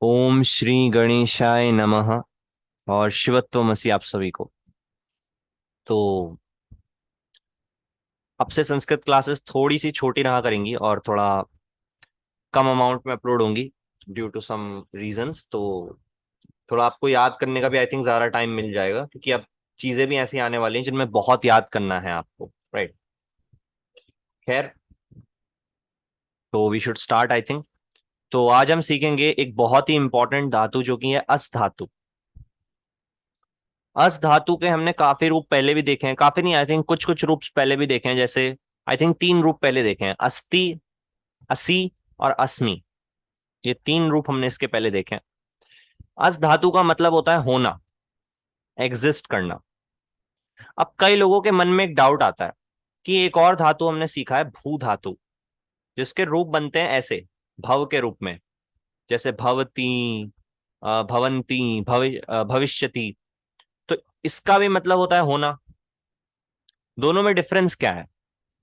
ओम श्री गणेशाय नमः। और शिवत्वमसि आप सभी को। तो अब से संस्कृत क्लासेस थोड़ी सी छोटी रहा करेंगी और थोड़ा कम अमाउंट में अपलोड होंगी ड्यू टू सम रीजंस। तो थोड़ा आपको याद करने का भी आई थिंक ज़्यादा टाइम मिल जाएगा, क्योंकि अब चीज़ें भी ऐसी आने वाली हैं जिनमें बहुत याद करना है आपको, राइट। खैर, तो we should start I think. तो आज हम सीखेंगे एक बहुत ही इंपॉर्टेंट धातु जो कि है अस धातु। अस धातु के हमने काफी रूप पहले भी देखे हैं, काफी नहीं, आई थिंक कुछ कुछ रूप पहले भी देखे हैं। जैसे आई थिंक तीन रूप पहले देखे हैं, अस्ति, असी और अस्मि। ये तीन रूप हमने इसके पहले देखे हैं। अस धातु का मतलब होता है होना, एग्जिस्ट करना। अब कई लोगों के मन में एक डाउट आता है कि एक और धातु हमने सीखा है भू धातु, जिसके रूप बनते हैं ऐसे, भव के रूप में। जैसे भवती, भवंती, भविष्यति। तो इसका भी मतलब होता है होना। दोनों में डिफरेंस क्या है,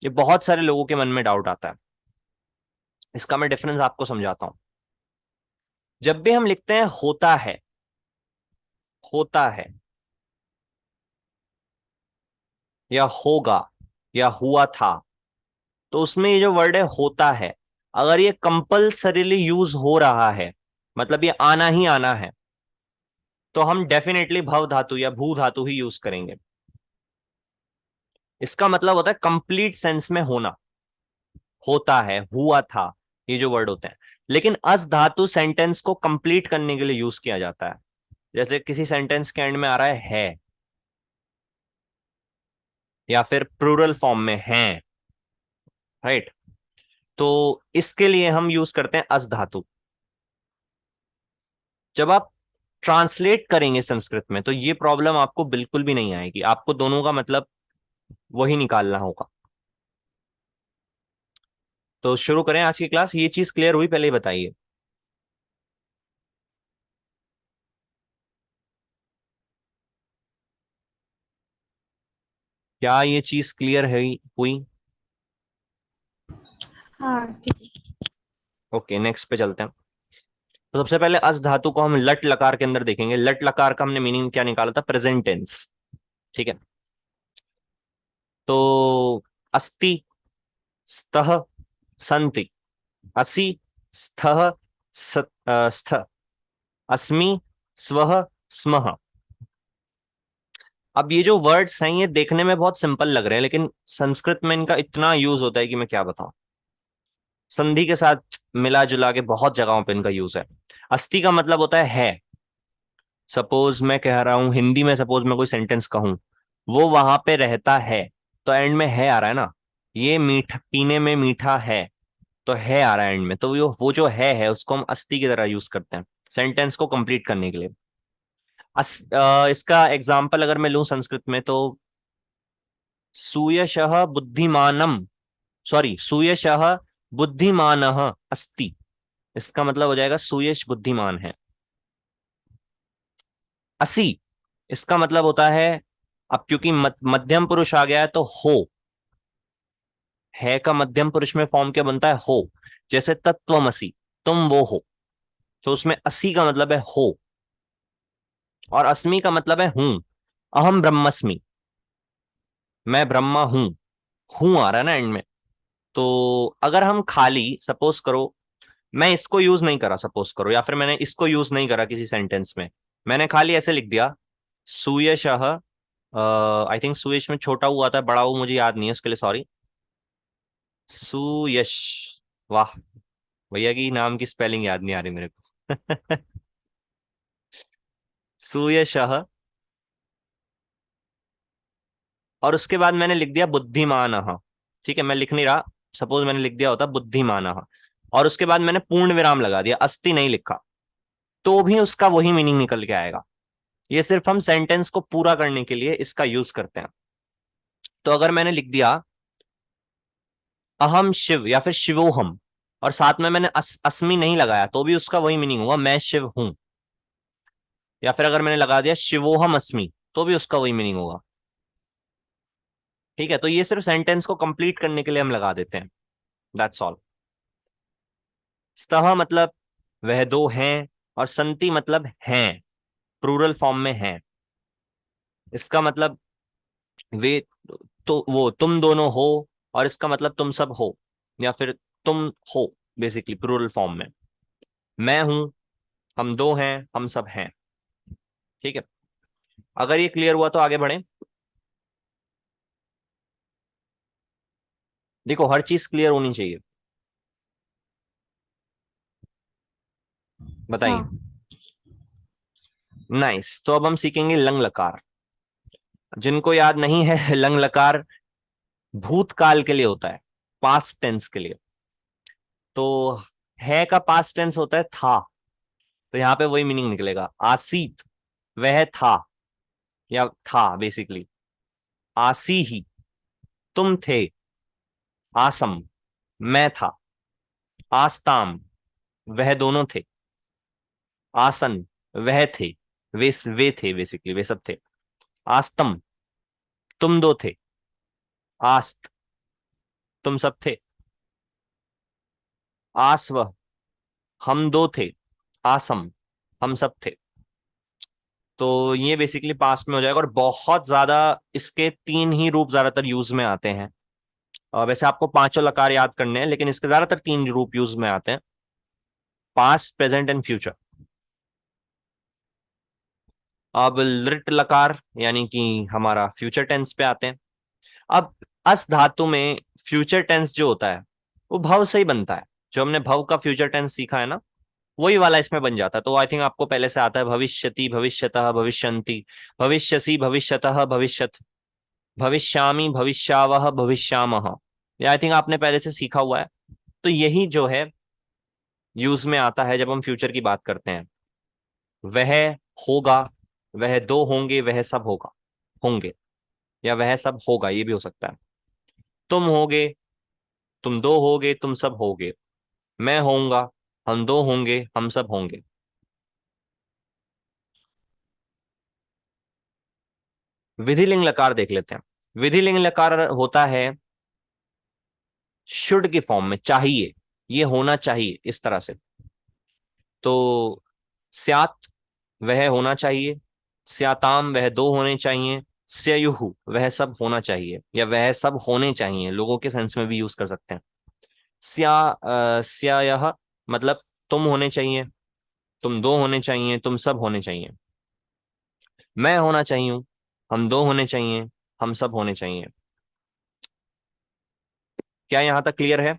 ये बहुत सारे लोगों के मन में डाउट आता है। इसका मैं डिफरेंस आपको समझाता हूं। जब भी हम लिखते हैं होता है, होता है, या होगा, या हुआ था, तो उसमें ये जो वर्ड है होता है, अगर ये कंपल्सरीली यूज हो रहा है, मतलब ये आना ही आना है, तो हम डेफिनेटली भव धातु या भू धातु ही यूज करेंगे। इसका मतलब होता है कंप्लीट सेंस में होना, होता है, हुआ था, ये जो वर्ड होते हैं। लेकिन अस धातु सेंटेंस को कंप्लीट करने के लिए यूज किया जाता है। जैसे किसी सेंटेंस के एंड में आ रहा है, या फिर प्लूरल फॉर्म में है, राइट। तो इसके लिए हम यूज करते हैं अस धातु। जब आप ट्रांसलेट करेंगे संस्कृत में तो ये प्रॉब्लम आपको बिल्कुल भी नहीं आएगी, आपको दोनों का मतलब वही निकालना होगा। तो शुरू करें आज की क्लास। ये चीज क्लियर हुई, पहले ही बताइए। क्या ये चीज क्लियर है, हुई? हाँ ठीक। ओके, नेक्स्ट पे चलते हैं। तो सबसे पहले अस धातु को हम लट लकार के अंदर देखेंगे। लट लकार का हमने मीनिंग क्या निकाला था, प्रेजेंट टेंस, ठीक है। तो अस्ति, स्तः, संति, असि, स्थः, स्थ, अस्मि, स्वः, स्मः। अब ये जो वर्ड्स हैं ये देखने में बहुत सिंपल लग रहे हैं, लेकिन संस्कृत में इनका इतना यूज होता है कि मैं क्या बताऊं। संधि के साथ मिला जुला के बहुत जगहों पे इनका यूज है। अस्थि का मतलब होता है। सपोज मैं कह रहा हूं हिंदी में, सपोज मैं कोई सेंटेंस कहूं, वो वहां पे रहता है, तो एंड में है आ रहा है ना। ये मीठा, पीने में मीठा है, तो है आ रहा है एंड में, तो वो जो है उसको हम अस्थि की तरह यूज करते हैं सेंटेंस को कंप्लीट करने के लिए। इसका एग्जाम्पल अगर मैं लूं संस्कृत में, तो सूयशः बुद्धिमानम, सॉरी, सूयशः बुद्धिमानः अस्ति। इसका मतलब हो जाएगा सुयश बुद्धिमान है। असी, इसका मतलब होता है, अब क्योंकि मध्यम पुरुष आ गया है तो हो, है का मध्यम पुरुष में फॉर्म क्या बनता है, हो। जैसे तत्वमसी, तुम वो हो, तो उसमें असी का मतलब है हो। और अस्मि का मतलब है हूं, अहम ब्रह्मस्मि, मैं ब्रह्मा हूं। हूं आ रहा है ना एंड में। तो अगर हम खाली सपोज करो, मैं इसको यूज नहीं करा सपोज करो, या फिर मैंने इसको यूज नहीं करा किसी सेंटेंस में, मैंने खाली ऐसे लिख दिया सुयशः, आई थिंक सुयश में छोटा हुआ था, बड़ा हुआ मुझे याद नहीं है, उसके लिए सॉरी। सुयश, वाह, भैया की नाम की स्पेलिंग याद नहीं आ रही मेरे को। सुयशः, और उसके बाद मैंने लिख दिया बुद्धिमानः। ठीक है, मैं लिख नहीं रहा, सपोज मैंने लिख दिया होता बुद्धिमानः, और उसके बाद मैंने पूर्ण विराम लगा दिया, अस्ति नहीं लिखा, तो भी उसका वही मीनिंग निकल के आएगा। ये सिर्फ हम सेंटेंस को पूरा करने के लिए इसका यूज करते हैं। तो अगर मैंने लिख दिया अहम शिव या फिर शिवोहम, और साथ में मैंने अस्मि नहीं लगाया, तो भी उसका वही मीनिंग होगा, मैं शिव हूं। या फिर अगर मैंने लगा दिया शिवोहम अस्मि, तो भी उसका वही मीनिंग होगा। ठीक है, तो ये सिर्फ सेंटेंस को कंप्लीट करने के लिए हम लगा देते हैं, दैट्स ऑल। स्तः मतलब वह दो हैं, और संति मतलब हैं, प्लूरल फॉर्म में हैं। इसका मतलब वे, तो वो तुम दोनों हो, और इसका मतलब तुम सब हो, या फिर तुम हो, बेसिकली प्लूरल फॉर्म में। मैं हूं, हम दो हैं, हम सब हैं। ठीक है, अगर ये क्लियर हुआ तो आगे बढ़ें। देखो हर चीज क्लियर होनी चाहिए, बताइए। हाँ। नाइस, तो अब हम सीखेंगे लंग लकार। जिनको याद नहीं है लंग लकार भूतकाल के लिए होता है, पास्ट टेंस के लिए। तो है का पास्ट टेंस होता है था, तो यहाँ पे वही मीनिंग निकलेगा, आसीत वह था, या था बेसिकली। आसी ही तुम थे, आसम मैं था, आस्ताम वह दोनों थे, आसन वह थे, वे थे बेसिकली, वे सब थे। आस्तम तुम दो थे, आस्त तुम सब थे, आस्व हम दो थे, आसम हम सब थे। तो ये बेसिकली पास्ट में हो जाएगा, और बहुत ज्यादा इसके तीन ही रूप ज्यादातर यूज में आते हैं। वैसे आपको पांचों लकार याद करने हैं, लेकिन इसके ज्यादातर तीन रूप यूज में आते हैं, पास्ट प्रेजेंट एंड फ्यूचर। अब लिट लकार यानी कि हमारा फ्यूचर टेंस पे आते हैं। अब अस धातु में फ्यूचर टेंस जो होता है वो भव से ही बनता है। जो हमने भव का फ्यूचर टेंस सीखा है ना, वही वाला इसमें बन जाता है। तो आई थिंक आपको पहले से आता है, भविष्यति भविष्यतः भविष्यन्ति, भविष्यसि भविष्यतः भविष्यत, भविष्यामि भविष्यावह भविष्यामः। ये आई थिंक आपने पहले से सीखा हुआ है। तो यही जो है यूज में आता है जब हम फ्यूचर की बात करते हैं। वह होगा, वह दो होंगे, वह सब होगा, होंगे, या वह सब होगा, ये भी हो सकता है। तुम होगे, तुम दो होगे, तुम सब होगे। मैं होऊंगा, हम दो होंगे, हम सब होंगे। विधिलिंग लकार देख लेते हैं। विधिलिंग लकार होता है शुड की फॉर्म में, चाहिए, ये होना चाहिए, इस तरह से। तो स्यात वह होना चाहिए, स्याताम वह दो होने चाहिए, स्ययुहु वह सब होना चाहिए, या वह सब होने चाहिए, लोगों के सेंस में भी यूज कर सकते हैं। स्यायः मतलब तुम होने चाहिए, तुम दो होने चाहिए, तुम सब होने चाहिए। मैं होना चाहिए, हम दो होने चाहिए, हम सब होने चाहिए। क्या यहां तक क्लियर है?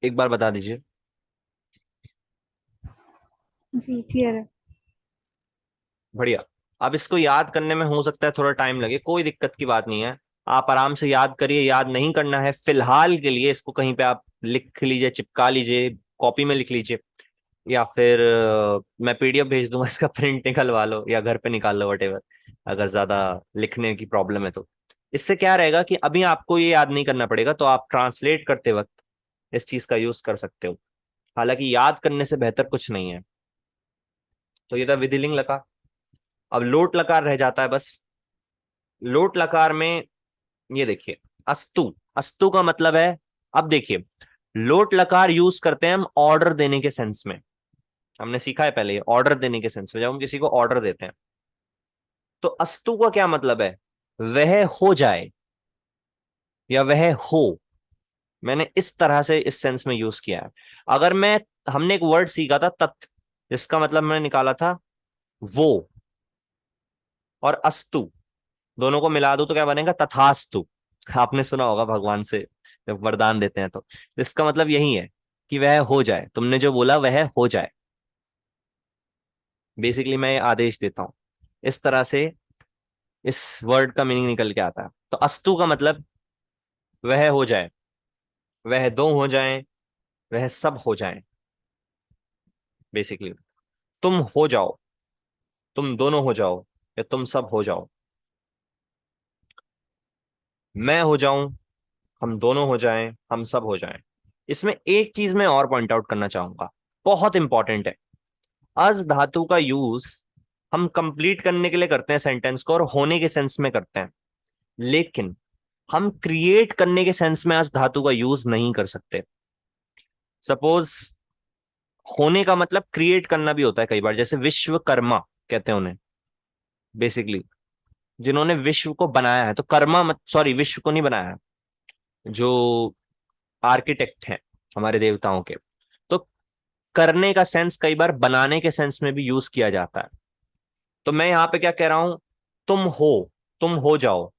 एक बार बता दीजिए। जी क्लियर है। बढ़िया। अब इसको याद करने में हो सकता है थोड़ा टाइम लगे, कोई दिक्कत की बात नहीं है। आप आराम से याद करिए, याद नहीं करना है फिलहाल के लिए इसको कहीं पे आप लिख लीजिए, चिपका लीजिए, कॉपी में लिख लीजिए, या फिर मैं पीडीएफ भेज दूंगा इसका, प्रिंट निकलवा लो या घर पे निकाल लो, वटेवर। अगर ज्यादा लिखने की प्रॉब्लम है तो इससे क्या रहेगा कि अभी आपको ये याद नहीं करना पड़ेगा, तो आप ट्रांसलेट करते वक्त इस चीज का यूज कर सकते हो। हालांकि याद करने से बेहतर कुछ नहीं है। तो ये था विधिलिंग लकार। अब लोट लकार रह जाता है बस। लोट लकार में ये देखिए, अस्तु, अस्तु का मतलब है, अब देखिए, लोट लकार यूज करते हैं हम ऑर्डर देने के सेंस में। हमने सीखा है पहले, ऑर्डर देने के सेंस में, जब हम किसी को ऑर्डर देते हैं। तो अस्तु का क्या मतलब है? वह हो जाए, या वह हो। मैंने इस तरह से इस सेंस में यूज किया है। अगर मैं, हमने एक वर्ड सीखा था तत्, जिसका मतलब मैंने निकाला था वो, और अस्तु, दोनों को मिला दो तो क्या बनेगा? तथास्तु। आपने सुना होगा भगवान से जब वरदान देते हैं तो इसका मतलब यही है कि वह हो जाए, तुमने जो बोला वह हो जाए। बेसिकली मैं ये आदेश देता हूं, इस तरह से इस वर्ड का मीनिंग निकल के आता है। तो अस्तु का मतलब वह हो जाए, वह दो हो जाए, वह सब हो जाए, बेसिकली। तुम हो जाओ, तुम दोनों हो जाओ, या तुम सब हो जाओ। मैं हो जाऊं, हम दोनों हो जाएं, हम सब हो जाएं। इसमें एक चीज मैं और पॉइंट आउट करना चाहूंगा, बहुत इंपॉर्टेंट है। अज धातु का यूज हम कंप्लीट करने के लिए करते हैं सेंटेंस को, और होने के सेंस में करते हैं। लेकिन हम क्रिएट करने के सेंस में आज धातु का यूज नहीं कर सकते। सपोज होने का मतलब क्रिएट करना भी होता है कई बार, जैसे विश्वकर्मा कहते हैं उन्हें, बेसिकली जिन्होंने विश्व को बनाया है। तो कर्मा मत, सॉरी, विश्व को नहीं बनाया है, जो आर्किटेक्ट हैं हमारे देवताओं के। तो करने का सेंस कई बार बनाने के सेंस में भी यूज किया जाता है। तो मैं यहाँ पे क्या कह रहा हूं, तुम हो, तुम हो जाओ।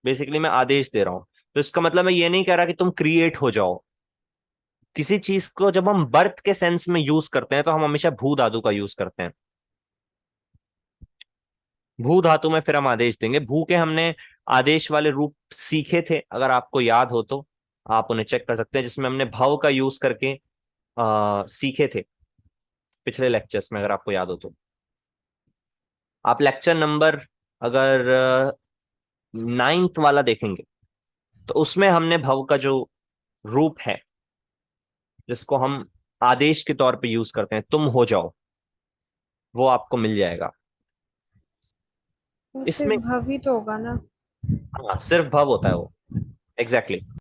बेसिकली मैं आदेश दे रहा हूं। तो इसका मतलब मैं ये नहीं कह रहा कि तुम क्रिएट हो जाओ। किसी चीज को जब हम बर्थ के सेंस में यूज करते हैं तो हम हमेशा भू धातु का यूज करते हैं। भू धातु में फिर हम आदेश देंगे। भू के हमने आदेश वाले रूप सीखे थे, अगर आपको याद हो तो आप उन्हें चेक कर सकते हैं, जिसमें हमने भव का यूज करके सीखे थे पिछले लेक्चर्स में, अगर आपको याद हो तो। आप लेक्चर नंबर अगर 9th वाला देखेंगे तो उसमें हमने भव का जो रूप है, जिसको हम आदेश के तौर पे यूज करते हैं, तुम हो जाओ, वो आपको मिल जाएगा वो इसमें। सिर्फ भव ही तो होगा ना। हाँ, सिर्फ भव होता है वो। एग्जैक्टली exactly,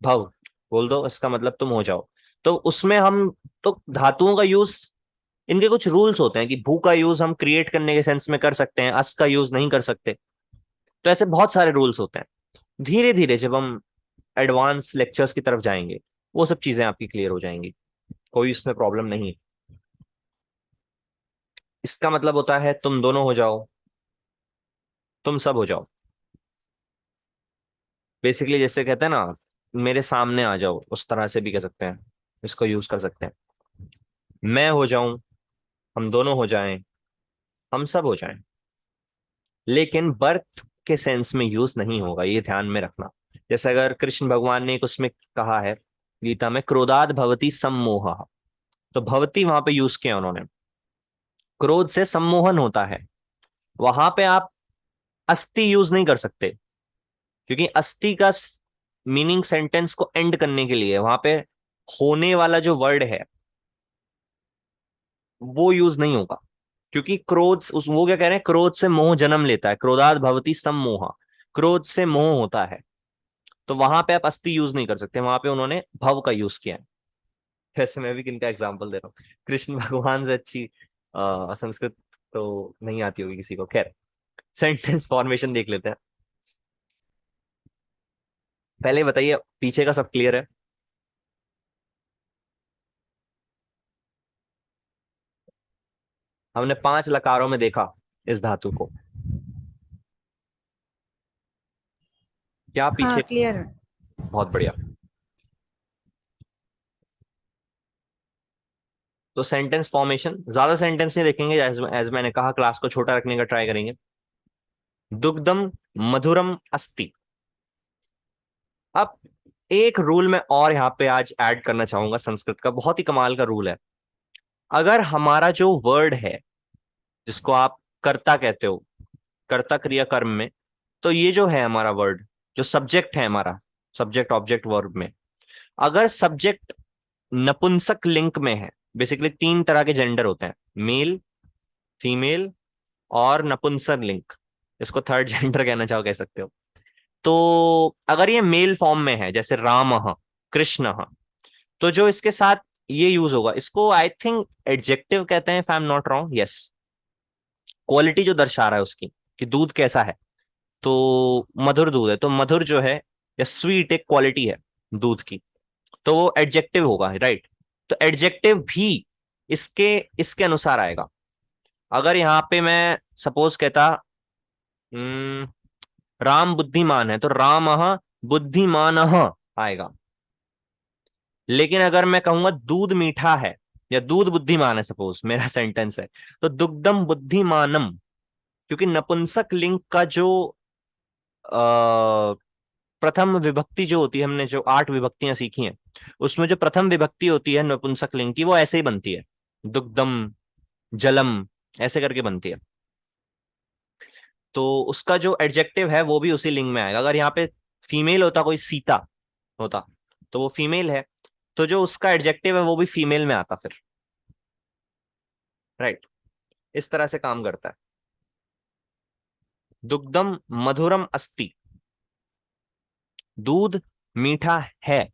भव बोल दो, इसका मतलब तुम हो जाओ। तो उसमें हम, तो धातुओं का यूज, इनके कुछ रूल्स होते हैं कि भू का यूज हम क्रिएट करने के सेंस में कर सकते हैं, अस का यूज नहीं कर सकते। तो ऐसे बहुत सारे रूल्स होते हैं। धीरे धीरे जब हम एडवांस लेक्चर्स की तरफ जाएंगे, वो सब चीजें आपकी क्लियर हो जाएंगी। कोई इसमें प्रॉब्लम नहीं है। इसका मतलब होता है तुम दोनों हो जाओ, तुम सब हो जाओ। बेसिकली जैसे कहते हैं ना, मेरे सामने आ जाओ, उस तरह से भी कह सकते हैं, इसको यूज कर सकते हैं। मैं हो जाऊं, हम दोनों हो जाएं, हम सब हो जाएं। लेकिन बर्थ के सेंस में यूज नहीं होगा, ये ध्यान में रखना। जैसे अगर कृष्ण भगवान ने एक उसमें कहा है गीता में, क्रोधाद भवती सम्मोह, तो भवती वहां पे यूज किया उन्होंने। क्रोध से सम्मोहन होता है। वहां पे आप अस्थि यूज नहीं कर सकते, क्योंकि अस्थि का मीनिंग सेंटेंस को एंड करने के लिए वहां पे होने वाला जो वर्ड है वो यूज नहीं होगा। क्योंकि क्रोध, उस वो क्या कह रहे हैं, क्रोध से मोह जन्म लेता है, क्रोधाद भवती सम्मोह, क्रोध से मोह होता है। तो वहां पे आप अस्थि यूज नहीं कर सकते, वहां पे उन्होंने भव का यूज किया है। वैसे मैं भी किनका एग्जाम्पल दे रहा हूँ, कृष्ण भगवान से अच्छी संस्कृत तो नहीं आती होगी किसी को। खैर, सेंटेंस फॉर्मेशन देख लेते हैं। पहले बताइए, पीछे का सब क्लियर है? हमने 5 लकारों में देखा इस धातु को। क्या हाँ, पीछे? क्लियर है। बहुत बढ़िया। तो सेंटेंस फॉर्मेशन, ज्यादा सेंटेंस नहीं देखेंगे, एज मैंने कहा क्लास को छोटा रखने का ट्राई करेंगे। दुग्धम मधुरम अस्ति। अब एक रूल मैं और यहाँ पे आज ऐड करना चाहूंगा, संस्कृत का बहुत ही कमाल का रूल है। अगर हमारा जो वर्ड है, जिसको आप कर्ता कहते हो, कर्ता क्रिया कर्म में, तो ये जो है हमारा वर्ड, जो सब्जेक्ट है हमारा, सब्जेक्ट ऑब्जेक्ट वर्ब में, अगर सब्जेक्ट नपुंसक लिंग में है, बेसिकली 3 तरह के जेंडर होते हैं, मेल, फीमेल और नपुंसक लिंग, इसको थर्ड जेंडर कहना चाहो कह सकते हो। तो अगर ये मेल फॉर्म में है, जैसे राम, कृष्ण, तो जो इसके साथ ये यूज होगा, इसको आई थिंक एडजेक्टिव कहते हैं, if I am not wrong. Yes, quality जो दर्शा रहा है उसकी, कि दूध कैसा है। तो मधुर दूध है, तो मधुर जो है या स्वीट एक क्वालिटी है दूध की, तो वो एडजेक्टिव होगा, राइट। तो एडजेक्टिव भी इसके इसके अनुसार आएगा। अगर यहाँ पे मैं सपोज कहता, हम्म, राम बुद्धिमान है, तो राम बुद्धिमान आएगा। लेकिन अगर मैं कहूंगा दूध मीठा है या दूध बुद्धिमान है, सपोज मेरा सेंटेंस है, तो दुग्धम बुद्धिमानम, क्योंकि नपुंसक लिंग का जो प्रथम विभक्ति जो होती है, हमने जो 8 विभक्तियां सीखी हैं, उसमें जो प्रथम विभक्ति होती है नपुंसक लिंग की, वो ऐसे ही बनती है, दुग्धम, जलम, ऐसे करके बनती है। तो उसका जो एडजेक्टिव है वो भी उसी लिंग में आएगा। अगर यहाँ पे फीमेल होता, कोई सीता होता, तो वो फीमेल है, तो जो उसका एडजेक्टिव है वो भी फीमेल में आता फिर, राइट। इस तरह से काम करता है। दुग्धम मधुरम अस्ति, दूध मीठा है।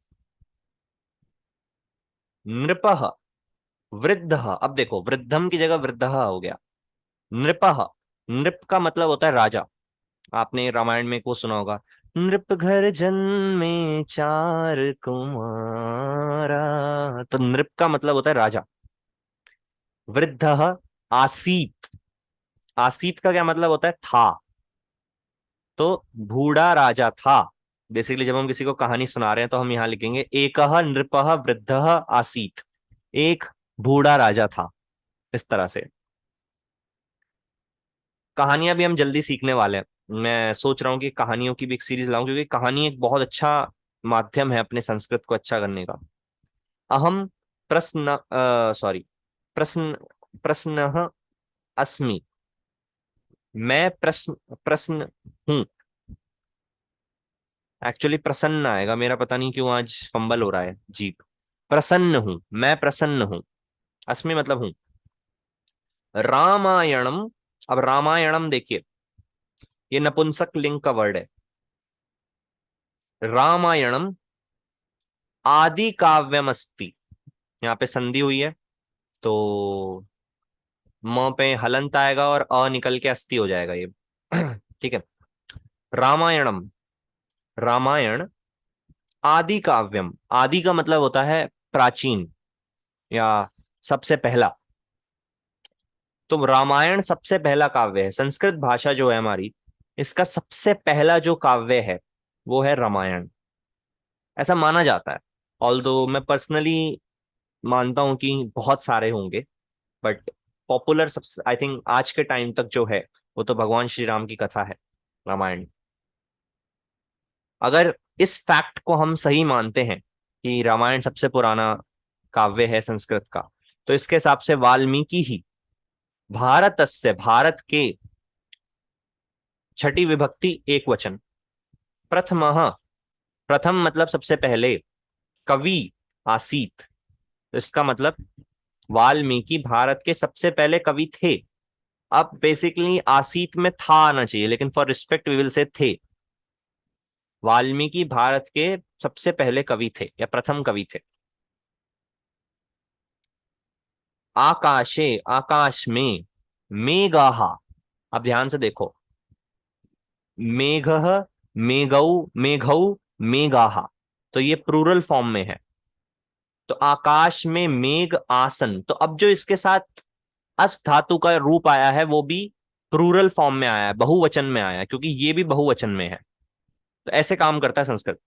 नृपः वृद्धः, अब देखो वृद्धम की जगह वृद्धः हो गया। नृपः, नृप का मतलब होता है राजा। आपने रामायण में को सुना होगा, नृप घर जन्मे चार कुमारा, तो नृप का मतलब होता है राजा। वृद्धः आसीत, आसीत का क्या मतलब होता है था। तो बूढ़ा राजा था। बेसिकली जब हम किसी को कहानी सुना रहे हैं तो हम यहां लिखेंगे एकः नृपः वृद्धः आसीत, एक बूढ़ा राजा था। इस तरह से कहानियां भी हम जल्दी सीखने वाले हैं। मैं सोच रहा हूँ कि कहानियों की भी एक सीरीज लाऊं, क्योंकि कहानी एक बहुत अच्छा माध्यम है अपने संस्कृत को अच्छा करने का। अहम प्रश्न, सॉरी, प्रश्न, प्रश्न अस्मि, मैं प्रश्न, प्रश्न हूं। एक्चुअली प्रसन्न आएगा, मेरा पता नहीं क्यों आज फंबल हो रहा है जीप। प्रसन्न हूं, मैं प्रसन्न हूं। अस्मि मतलब हूं। रामायणम, अब रामायणम देखिए, ये नपुंसक लिंग का वर्ड है। रामायणम आदि काव्यमस्ति, यहाँ पे संधि हुई है तो म पे हलंत आएगा और अ निकल के अस्थि हो जाएगा ये। ठीक है। रामायणम, रामायण आदि काव्यम, आदि का मतलब होता है प्राचीन या सबसे पहला। तो रामायण सबसे पहला काव्य है। संस्कृत भाषा जो है हमारी, इसका सबसे पहला जो काव्य है वो है रामायण, ऐसा माना जाता है। ऑल्दो मैं पर्सनली मानता हूं कि बहुत सारे होंगे, बट पॉपुलर सबसे आई थिंक आज के टाइम तक जो है वो तो भगवान श्री राम की कथा है, रामायण। अगर इस फैक्ट को हम सही मानते हैं कि रामायण सबसे पुराना काव्य है संस्कृत का, तो इसके हिसाब से वाल्मीकि ही भारतस्य, भारत के, छठी विभक्ति एक वचन, प्रथमः, प्रथम मतलब सबसे पहले, कवि आसीत, तो इसका मतलब वाल्मीकि भारत के सबसे पहले कवि थे। अब बेसिकली आसीत में था आना चाहिए, लेकिन for respect we will say थे। वाल्मीकि भारत के सबसे पहले कवि थे या प्रथम कवि थे। आकाशे, आकाश में, मेघाहा, अब ध्यान से देखो, मेघ, मेघौ, मेघौ, मेघाहा, तो ये प्लूरल फॉर्म में है। तो आकाश में मेघ आसन, तो अब जो इसके साथ अस धातु का रूप आया है वो भी प्लूरल फॉर्म में आया है, बहुवचन में आया है, क्योंकि ये भी बहुवचन में है। तो ऐसे काम करता है संस्कृत।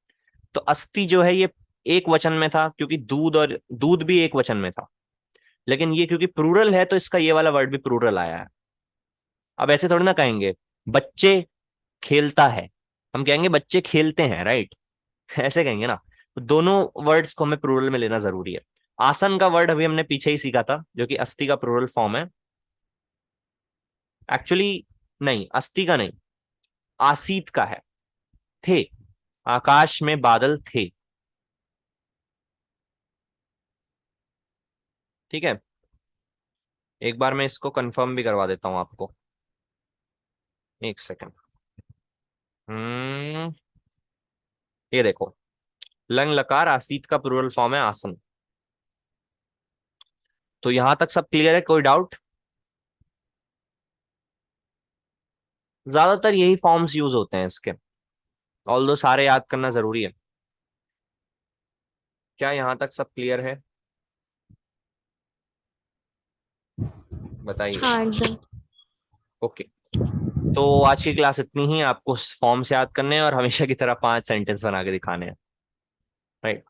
तो अस्थि जो है ये एक वचन में था, क्योंकि दूध, और दूध भी एक वचन में था। लेकिन ये क्योंकि प्लूरल है तो इसका ये वाला वर्ड भी प्लूरल आया है। अब ऐसे थोड़ी ना कहेंगे बच्चे खेलता है, हम कहेंगे बच्चे खेलते हैं, राइट। ऐसे कहेंगे ना। तो दोनों वर्ड्स को हमें प्लूरल में लेना जरूरी है। आसन का वर्ड अभी हमने पीछे ही सीखा था, जो कि अस्थि का प्लूरल फॉर्म है। एक्चुअली नहीं, अस्थि का नहीं, आसीत का है। थे, आकाश में बादल थे। ठीक है। एक बार मैं इसको कंफर्म भी करवा देता हूं आपको, एक सेकंड। हम्म, ये देखो, लंग लकार आसीत का प्लूरल फॉर्म है आसन। तो यहां तक सब क्लियर है, कोई डाउट? ज्यादातर यही फॉर्म्स यूज होते हैं इसके, ऑल्दो सारे याद करना जरूरी है। क्या यहां तक सब क्लियर है? बताइए। हाँ एकदम। ओके। तो आज की क्लास इतनी ही, आपको फॉर्म्स याद करने हैं और हमेशा की तरह 5 सेंटेंस बना के दिखाने हैं, राइट।